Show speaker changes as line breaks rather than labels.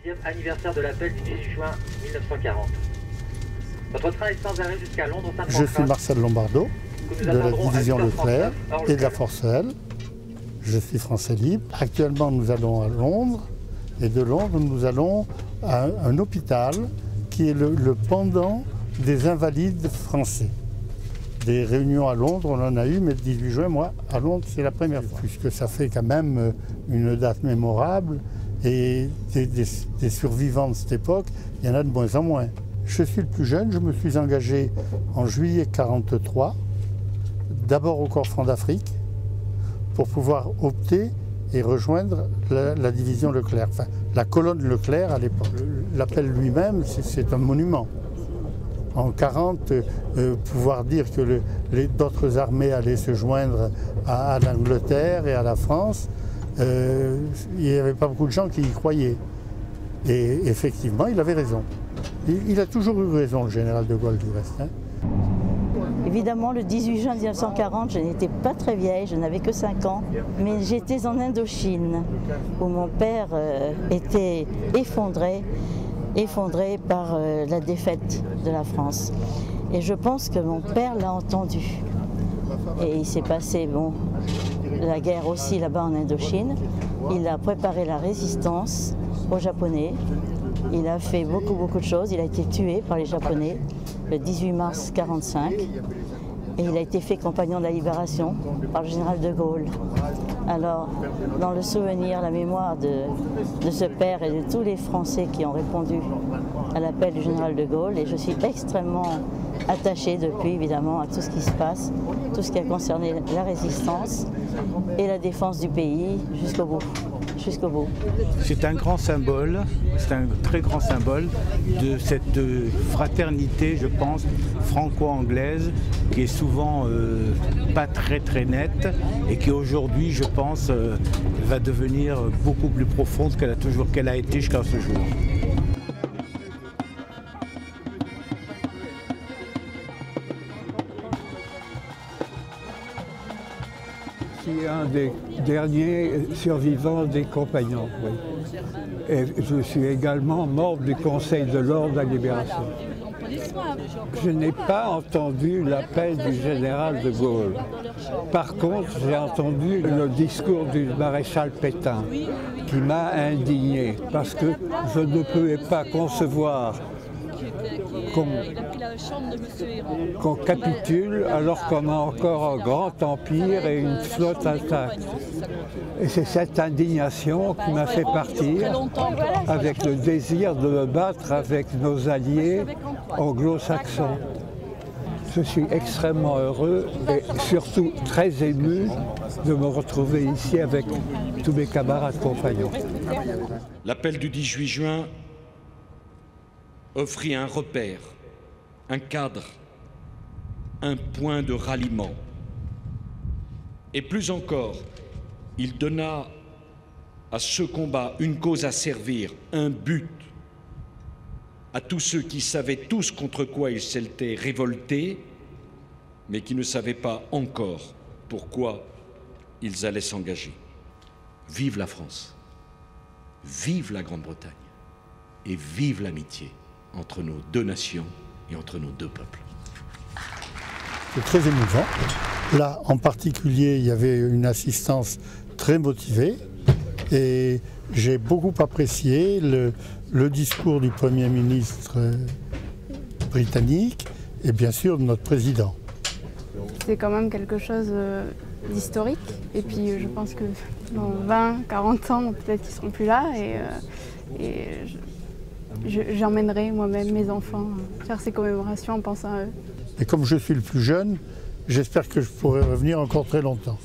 10e anniversaire de l'appel du 18 juin 1940. Votre train est sans arrêt jusqu'à Londres.
Je suis Marcel Lombardo, de la division Leclerc et de la Force L. Je suis français libre. Actuellement, nous allons à Londres et de Londres, nous allons à un hôpital qui est le pendant des invalides français. Des réunions à Londres, on en a eu, mais le 18 juin, moi, à Londres, c'est la première fois. Puisque ça fait quand même une date mémorable et des survivants de cette époque, il y en a de moins en moins. Je suis le plus jeune, je me suis engagé en juillet 1943, d'abord au Corps franc d'Afrique, pour pouvoir opter et rejoindre la division Leclerc, enfin la colonne Leclerc à l'époque. L'appel lui-même, c'est un monument. En 1940, pouvoir dire que d'autres armées allaient se joindre à l'Angleterre et à la France, il n'y avait pas beaucoup de gens qui y croyaient. Et effectivement, il avait raison. Il a toujours eu raison, le général de Gaulle, du reste. Hein.
Évidemment, le 18 juin 1940, je n'étais pas très vieille, je n'avais que 5 ans, mais j'étais en Indochine, où mon père était effondré par la défaite de la France. Et je pense que mon père l'a entendu. Et il s'est passé, la guerre aussi là-bas en Indochine. Il a préparé la résistance aux Japonais. Il a fait beaucoup de choses. Il a été tué par les Japonais le 18 mars 1945. Et il a été fait compagnon de la libération par le général de Gaulle. Alors, dans le souvenir, la mémoire de ce père et de tous les Français qui ont répondu à l'appel du général de Gaulle, et je suis extrêmement attachée depuis, évidemment, à tout ce qui se passe, tout ce qui a concerné la résistance et la défense du pays jusqu'au bout.
C'est un grand symbole, c'est un très grand symbole de cette fraternité, je pense, franco-anglaise, qui est souvent pas très nette et qui aujourd'hui, je pense, va devenir beaucoup plus profonde qu'elle a été jusqu'à ce jour.
Je suis un des derniers survivants des compagnons, oui. Et je suis également membre du Conseil de l'Ordre de la Libération. Je n'ai pas entendu l'appel du général de Gaulle. Par contre, j'ai entendu le discours du maréchal Pétain qui m'a indigné parce que je ne pouvais pas concevoir qu'on capitule alors qu'on a encore un grand empire et une flotte intacte. Et c'est cette indignation qui m'a fait partir avec le désir de me battre avec nos alliés anglo-saxons. Je suis extrêmement heureux et surtout très ému de me retrouver ici avec tous mes camarades compagnons.
L'appel du 18 juin offrit un repère, un cadre, un point de ralliement. Et plus encore, il donna à ce combat une cause à servir, un but à tous ceux qui savaient tous contre quoi ils s'étaient révoltés, mais qui ne savaient pas encore pourquoi ils allaient s'engager. Vive la France, vive la Grande-Bretagne et vive l'amitié entre nos deux nations et entre nos deux peuples.
C'est très émouvant. Là, en particulier, il y avait une assistance très motivée et j'ai beaucoup apprécié le discours du Premier ministre britannique et bien sûr de notre président.
C'est quand même quelque chose d'historique et puis je pense que dans 20, 40 ans, peut-être qu'ils ne seront plus là et j'emmènerai moi-même mes enfants faire ces commémorations en pensant à eux.
Et comme je suis le plus jeune, j'espère que je pourrai revenir encore très longtemps.